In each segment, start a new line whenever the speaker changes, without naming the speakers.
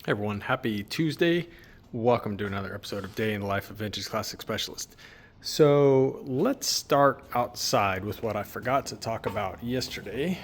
Hey everyone, happy Tuesday. Welcome to another episode of Day in the Life of Vintage Classic Specialist. So let's start outside with what I forgot to talk about yesterday.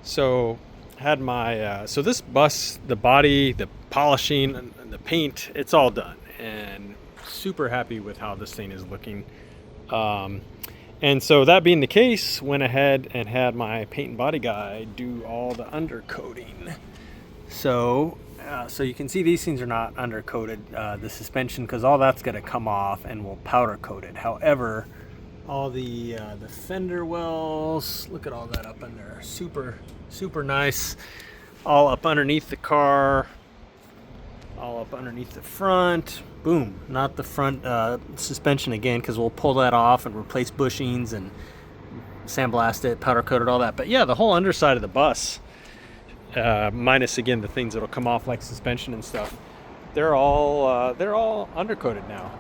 So had my so this bus, the body, the polishing, and the paint, it's all done, and super happy with how this thing is looking. And so that being the case, went ahead and had my paint and body guy do all the undercoating. So you can see these things are not undercoated, the suspension, because all that's going to come off and we'll powder coat it. However, all the fender wells, look at all that up in there, super nice, all up underneath the car, all up underneath the front. Boom, not the front suspension again, because we'll pull that off and replace bushings and sandblast it, powder coat it, all that. But yeah, the whole underside of the bus, minus again the things that'll come off like suspension and stuff, they're all undercoated now.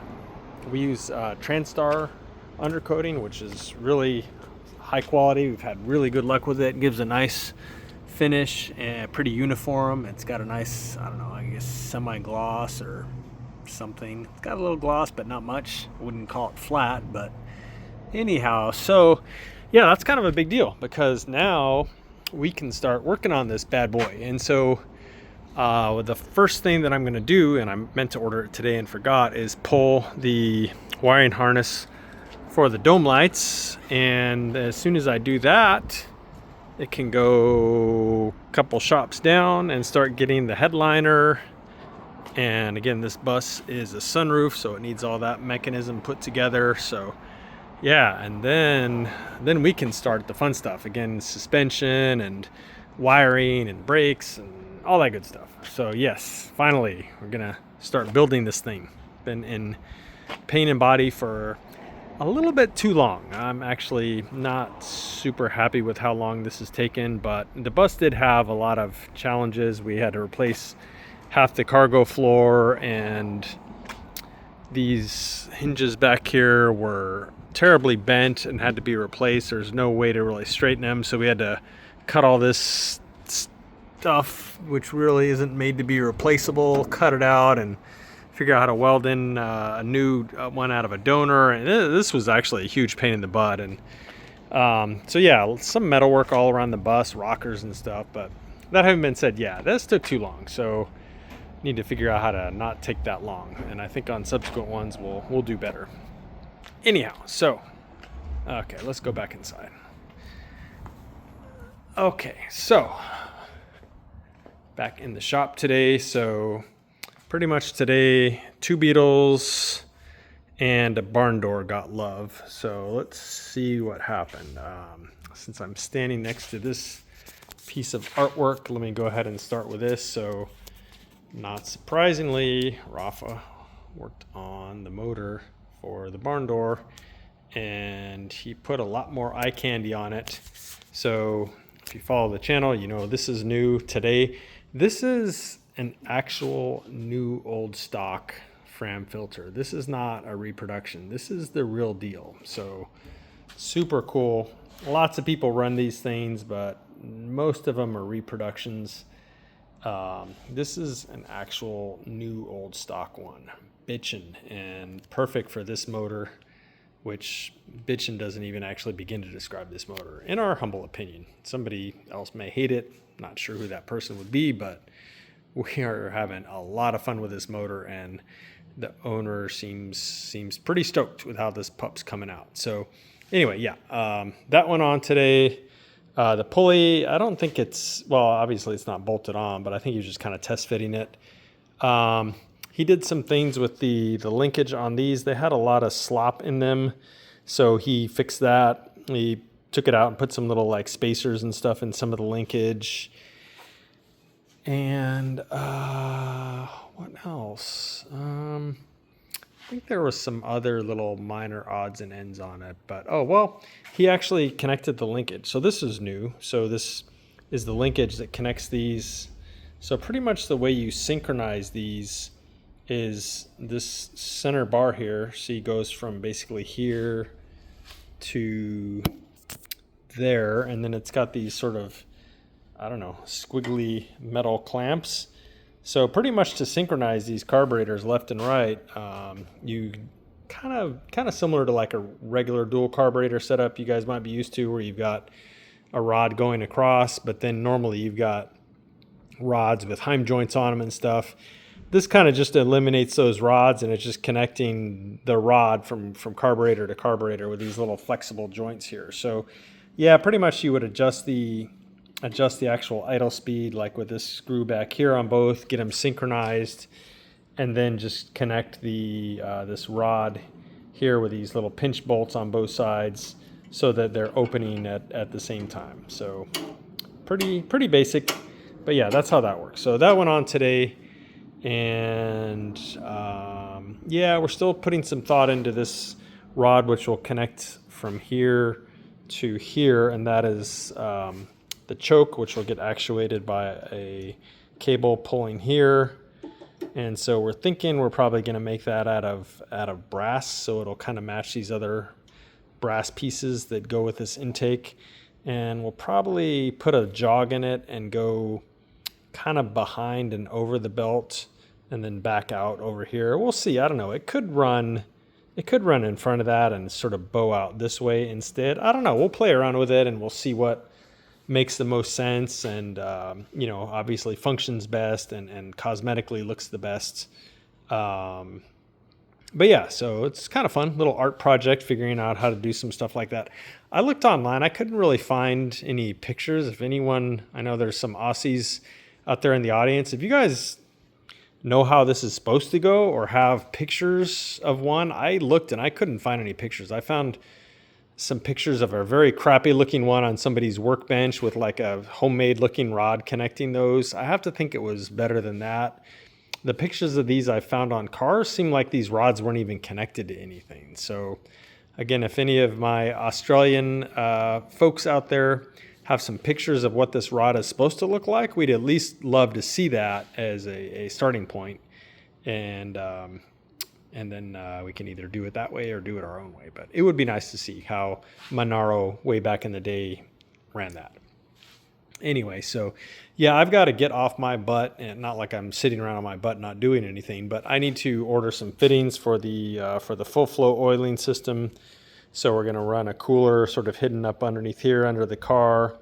We use Transtar undercoating, which is really high quality. We've had really good luck with it. It gives a nice finish and pretty uniform. It's got a nice, I don't know, I guess semi-gloss or something. It's got a little gloss, but not much. I wouldn't call it flat, but anyhow. So yeah, that's kind of a big deal, because now we can start working on this bad boy. And so the first thing that I'm going to do, and I meant to order it today and forgot, is pull the wiring harness for the dome lights. And as soon as I do that, it can go a couple shops down and start getting the headliner. And again, this bus is a sunroof, so it needs all that mechanism put together. So yeah, and then we can start the fun stuff again, suspension and wiring and brakes and all that good stuff. So yes, finally we're gonna start building this thing. Been in paint and body for a little bit too long. I'm actually not super happy with how long this has taken, but the bus did have a lot of challenges. We had to replace half the cargo floor, and these hinges back here were terribly bent and had to be replaced. There's no way to really straighten them, so we had to cut all this stuff, which really isn't made to be replaceable, cut it out and figure out how to weld in a new one out of a donor. And this was actually a huge pain in the butt. And so yeah, some metal work all around the bus, rockers and stuff. But that having been said, yeah, this took too long, so need to figure out how to not take that long. And I think on subsequent ones we'll do better. Anyhow, so okay, let's go back inside. Okay, so back in the shop today. So pretty much today, 2 Beetles and a Barndoor got love. So let's see what happened. Since I'm standing next to this piece of artwork, let me go ahead and start with this. So not surprisingly, Rafa worked on the motor for the Barndoor, and he put a lot more eye candy on it. So if you follow the channel, you know this is new today. This is an actual new old stock Fram filter. This is not a reproduction. This is the real deal. So super cool. Lots of people run these things, but most of them are reproductions. This is an actual new old stock one, bitchin, and perfect for this motor, which bitchin doesn't even actually begin to describe this motor, in our humble opinion. Somebody else may hate it. Not sure who that person would be, but we are having a lot of fun with this motor, and the owner seems pretty stoked with how this pup's coming out. So anyway, yeah, that went on today. The pulley, I don't think it's, well, obviously it's not bolted on, but I think he was just kind of test fitting it. He did some things with the linkage on these. They had a lot of slop in them, so he fixed that. He took it out and put some little like spacers and stuff in some of the linkage. And what else? I think there was some other little minor odds and ends on it, but oh well, he actually connected the linkage. So this is new. So this is the linkage that connects these. So pretty much the way you synchronize these is this center bar here. See, goes from basically here to there, and then it's got these sort of I don't know, squiggly metal clamps. So pretty much to synchronize these carburetors left and right, you kind of similar to like a regular dual carburetor setup you guys might be used to, where you've got a rod going across, but then normally you've got rods with Heim joints on them and stuff. This kind of just eliminates those rods, and it's just connecting the rod from carburetor to carburetor with these little flexible joints here. So yeah, pretty much you would adjust the actual idle speed, like with this screw back here on both, get them synchronized, and then just connect the this rod here with these little pinch bolts on both sides so that they're opening at the same time. So pretty basic, but yeah, that's how that works. So that went on today. And yeah, we're still putting some thought into this rod, which will connect from here to here, and that is the choke, which will get actuated by a cable pulling here. And so we're thinking we're probably going to make that out of brass, so it'll kind of match these other brass pieces that go with this intake. And we'll probably put a jog in it and go kind of behind and over the belt and then back out over here. We'll see. I don't know. It could run in front of that and sort of bow out this way instead. I don't know. We'll play around with it and we'll see what makes the most sense, and you know, obviously functions best and cosmetically looks the best. But yeah, so it's kind of fun little art project, figuring out how to do some stuff like that. I looked online. I couldn't really find any pictures. If anyone, I know there's some Aussies out there in the audience. If you guys know how this is supposed to go or have pictures of one, I looked and I couldn't find any pictures. I found some pictures of a very crappy looking one on somebody's workbench with like a homemade looking rod connecting those. I have to think it was better than that. The pictures of these I found on cars seem like these rods weren't even connected to anything. So again, if any of my Australian folks out there have some pictures of what this rod is supposed to look like, we'd at least love to see that as a starting point. And then we can either do it that way or do it our own way. But it would be nice to see how Monaro way back in the day ran that. Anyway, so yeah, I've got to get off my butt, and not like I'm sitting around on my butt not doing anything, but I need to order some fittings for the full flow oiling system. So we're going to run a cooler sort of hidden up underneath here under the car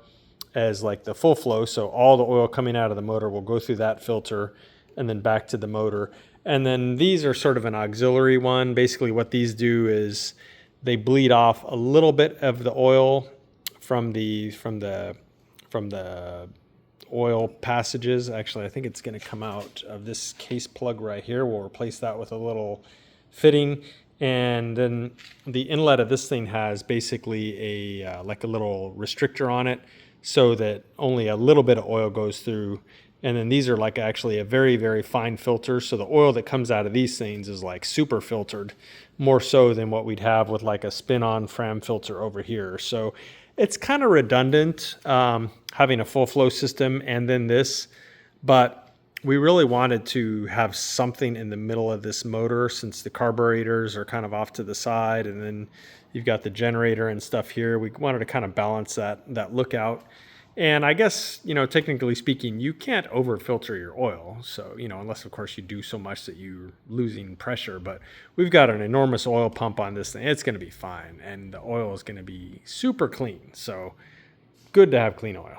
as like the full flow. So all the oil coming out of the motor will go through that filter and then back to the motor. And then these are sort of an auxiliary one. Basically what these do is they bleed off a little bit of the oil from the oil passages. Actually, I think it's going to come out of this case plug right here. We'll replace that with a little fitting. And then the inlet of this thing has basically a like a little restrictor on it so that only a little bit of oil goes through. And then these are like actually a very, very fine filter. So the oil that comes out of these things is like super filtered, more so than what we'd have with like a spin-on Fram filter over here. So it's kind of redundant having a full flow system and then this, but we really wanted to have something in the middle of this motor since the carburetors are kind of off to the side, and then you've got the generator and stuff here. We wanted to kind of balance that look out. And I guess, you know, technically speaking, you can't over filter your oil. So, you know, unless of course you do so much that you're losing pressure, but we've got an enormous oil pump on this thing. It's going to be fine. And the oil is going to be super clean. So good to have clean oil.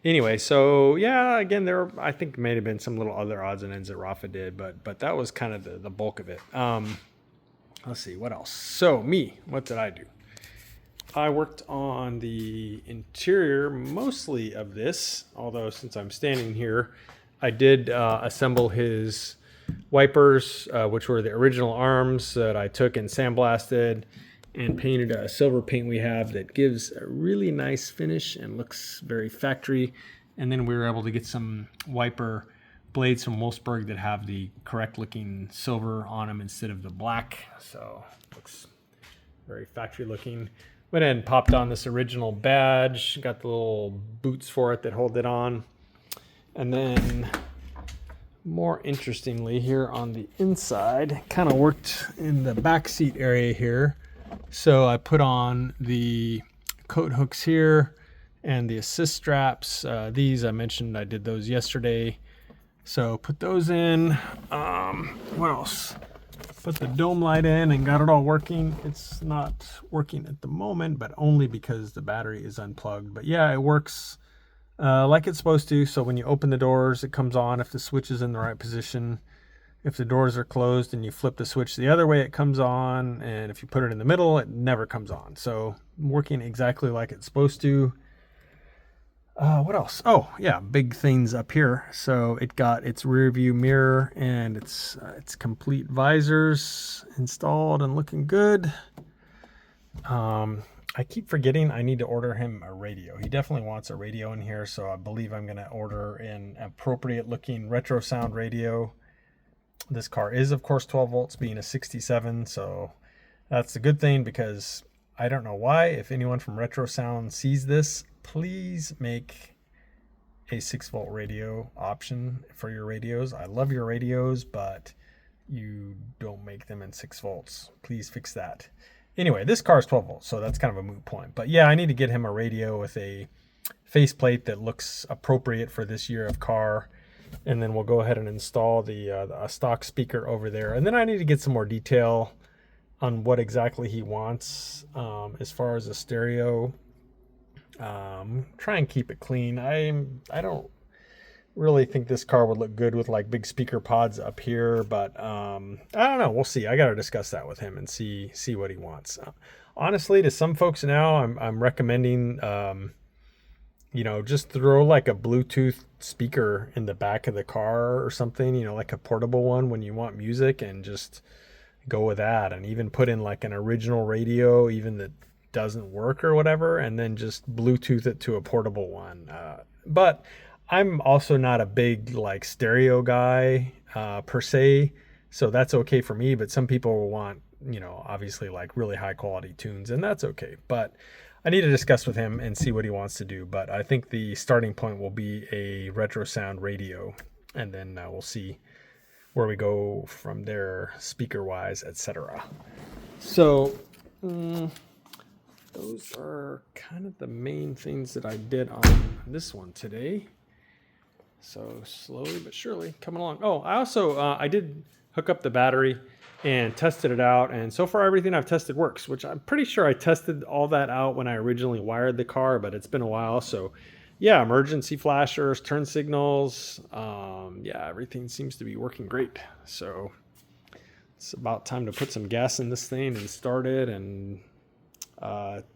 Anyway, so yeah, again, there I think may have been some little other odds and ends that Rafa did, but that was kind of the bulk of it. Let's see, what else? So what did I do? I worked on the interior mostly of this, although since I'm standing here, I did assemble his wipers, which were the original arms that I took and sandblasted and painted a silver paint we have that gives a really nice finish and looks very factory. And then we were able to get some wiper blades from Wolfsburg that have the correct looking silver on them instead of the black. So looks very factory looking. Went ahead and popped on this original badge, got the little boots for it that hold it on. And then more interestingly here on the inside, kind of worked in the back seat area here. So I put on the coat hooks here And the assist straps, these I mentioned I did those yesterday. So put those in. What else? Put the dome light in and got it all working. It's not working at the moment, but only because the battery is unplugged. But yeah, it works like it's supposed to. So when you open the doors, it comes on if the switch is in the right position. If the doors are closed and you flip the switch the other way, it comes on. And if you put it in the middle, it never comes on. So working exactly like it's supposed to. What else? Oh, yeah, big things up here. So it got its rear view mirror and its complete visors installed and looking good. I keep forgetting I need to order him a radio. He definitely wants a radio in here, so I believe I'm going to order an appropriate looking retro sound radio. This car is, of course, 12 volts, being a 67, so that's a good thing, because I don't know why. If anyone from Retro Sound sees this, please make a 6-volt radio option for your radios. I love your radios, but you don't make them in 6 volts. Please fix that. Anyway, this car is 12 volts, so that's kind of a moot point. But yeah, I need to get him a radio with a faceplate that looks appropriate for this year of car. And then we'll go ahead and install the stock speaker over there. And then I need to get some more detail on what exactly he wants as far as a stereo. Try and keep it clean. I don't really think this car would look good with like big speaker pods up here, but I don't know. We'll see. I got to discuss that with him and see what he wants. Honestly, to some folks now, I'm recommending just throw like a Bluetooth speaker in the back of the car or something, like a portable one when you want music, and just go with that. And even put in like an original radio, even that doesn't work or whatever, and then just Bluetooth it to a portable one. But I'm also not a big like stereo guy per se, so that's okay for me. But some people will want, obviously like really high quality tunes, and that's okay. But I need to discuss with him and see what he wants to do. But I think the starting point will be a retro sound radio, and then we'll see where we go from there, speaker wise, etc. So those are kind of the main things that I did on this one today. So slowly but surely coming along. Oh, I also I did hook up the battery and tested it out, and so far everything I've tested works, which I'm pretty sure I tested all that out when I originally wired the car, but it's been a while. So yeah, emergency flashers, turn signals, yeah, everything seems to be working great. So it's about time to put some gas in this thing and start it, and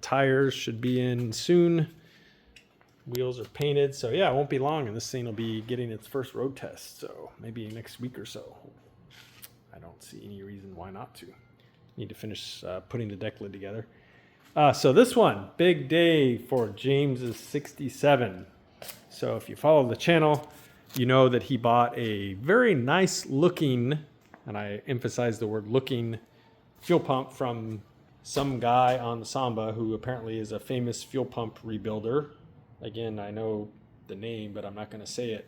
tires should be in soon. Wheels are painted, so yeah, it won't be long and this thing will be getting its first road test, so maybe next week or so. I don't see any reason why not to. Need to finish putting the deck lid together. So this one, big day for James's 67. So if you follow the channel, you know that he bought a very nice looking, and I emphasize the word looking, fuel pump from some guy on the Samba who apparently is a famous fuel pump rebuilder. Again, I know the name, but I'm not going to say it.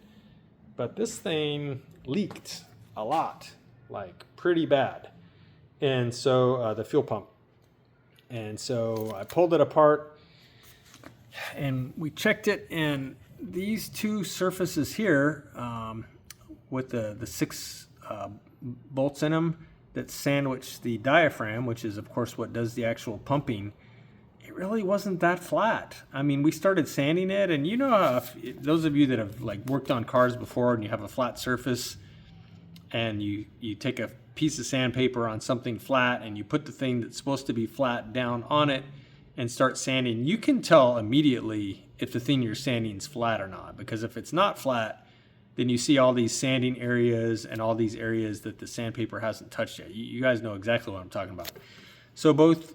But this thing leaked a lot, like pretty bad. And so the fuel pump. And so I pulled it apart and we checked it, and these two surfaces here with the 6 bolts in them that sandwich the diaphragm, which is of course what does the actual pumping, it really wasn't that flat. I mean, we started sanding it, and those of you that have like worked on cars before and you have a flat surface and you take a piece of sandpaper on something flat and you put the thing that's supposed to be flat down on it and start sanding, you can tell immediately if the thing you're sanding is flat or not, because if it's not flat, then you see all these sanding areas and all these areas that the sandpaper hasn't touched yet. You guys know exactly what I'm talking about. So both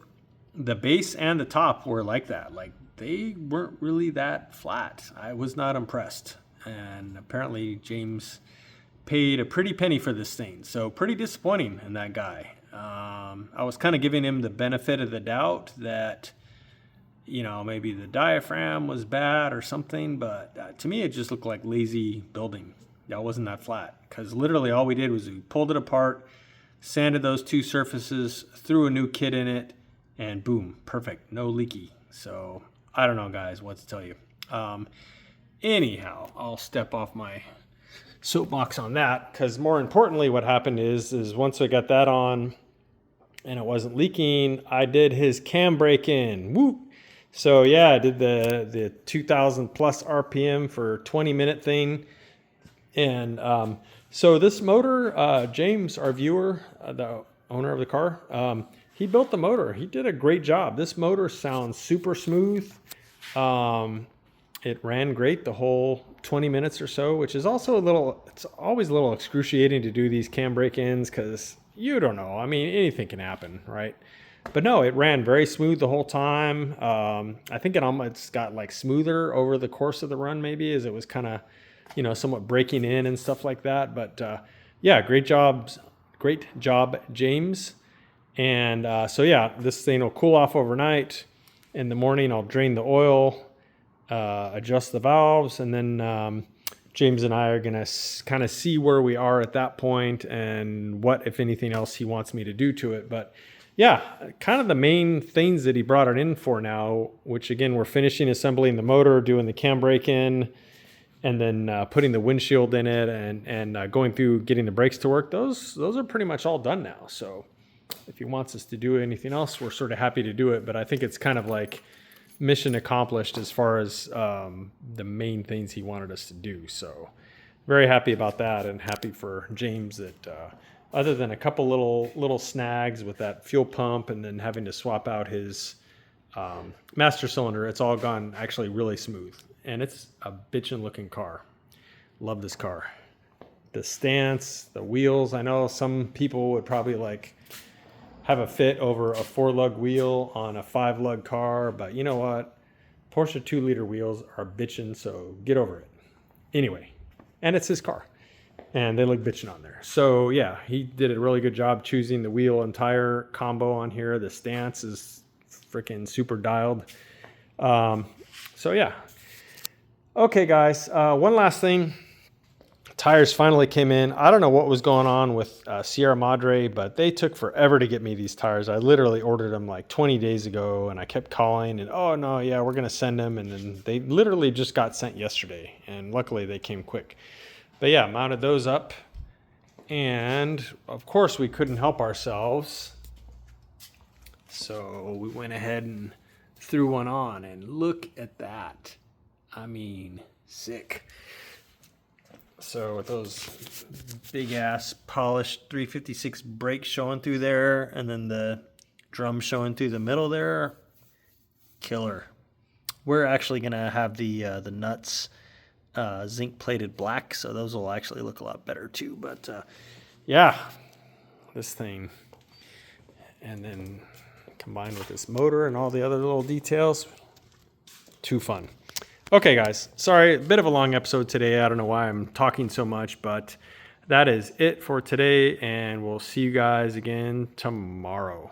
the base and the top were like that. Like, they weren't really that flat. I was not impressed. And apparently James paid a pretty penny for this thing. So pretty disappointing in that guy. I was kind of giving him the benefit of the doubt that, maybe the diaphragm was bad or something. But to me, it just looked like lazy building. That wasn't that flat. Because literally all we did was we pulled it apart, sanded those two surfaces, threw a new kit in it, and boom, perfect, no leaky. So I don't know, guys, what to tell you. Anyhow, I'll step off my soapbox on that, because more importantly what happened is once I got that on and it wasn't leaking, I did his cam break in. Woo! So yeah, I did the 2000 plus RPM for 20-minute thing. And so this motor, James, our viewer, the owner of the car, he built the motor. He did a great job. This motor sounds super smooth. It ran great the whole 20 minutes or so, which is also it's always a little excruciating to do these cam break-ins, because you don't know. I mean, anything can happen, right? But no, it ran very smooth the whole time. I think it almost got like smoother over the course of the run, maybe, as it was kind of, somewhat breaking in and stuff like that. But yeah, great job, James. And so yeah, this thing will cool off overnight. In the morning, I'll drain the oil, adjust the valves, and then James and I are going to kind of see where we are at that point and what, if anything else, he wants me to do to it. But yeah, kind of the main things that he brought it in for now, which again, we're finishing assembling the motor, doing the cam brake in, and then putting the windshield in it, and going through getting the brakes to work. Those are pretty much all done now. So if he wants us to do anything else, we're sort of happy to do it. But I think it's kind of like mission accomplished as far as the main things he wanted us to do. So very happy about that, and happy for James that other than a couple little snags with that fuel pump and then having to swap out his master cylinder, it's all gone actually really smooth. And it's a bitchin' looking car. Love this car. The stance, the wheels. I know some people would probably like have a fit over a 4-lug wheel on a 5-lug car, but you know what? Porsche 2-liter wheels are bitchin', so get over it. Anyway, and it's his car, and they look bitchin' on there. So yeah, he did a really good job choosing the wheel and tire combo on here. The stance is freaking super dialed. So yeah. Okay, guys, one last thing. Tires finally came in. I don't know what was going on with Sierra Madre, but they took forever to get me these tires. I literally ordered them like 20 days ago, and I kept calling, and oh no, yeah, we're going to send them. And then they literally just got sent yesterday, and luckily they came quick. But yeah, mounted those up, and of course we couldn't help ourselves. So we went ahead and threw one on, and look at that. I mean, sick. So with those big ass polished 356 brakes showing through there, and then the drum showing through the middle there, killer. We're actually gonna have the nuts zinc plated black, so those will actually look a lot better too. But yeah, this thing, and then combined with this motor and all the other little details, too fun. Okay, guys, sorry, a bit of a long episode today. I don't know why I'm talking so much, but that is it for today, and we'll see you guys again tomorrow.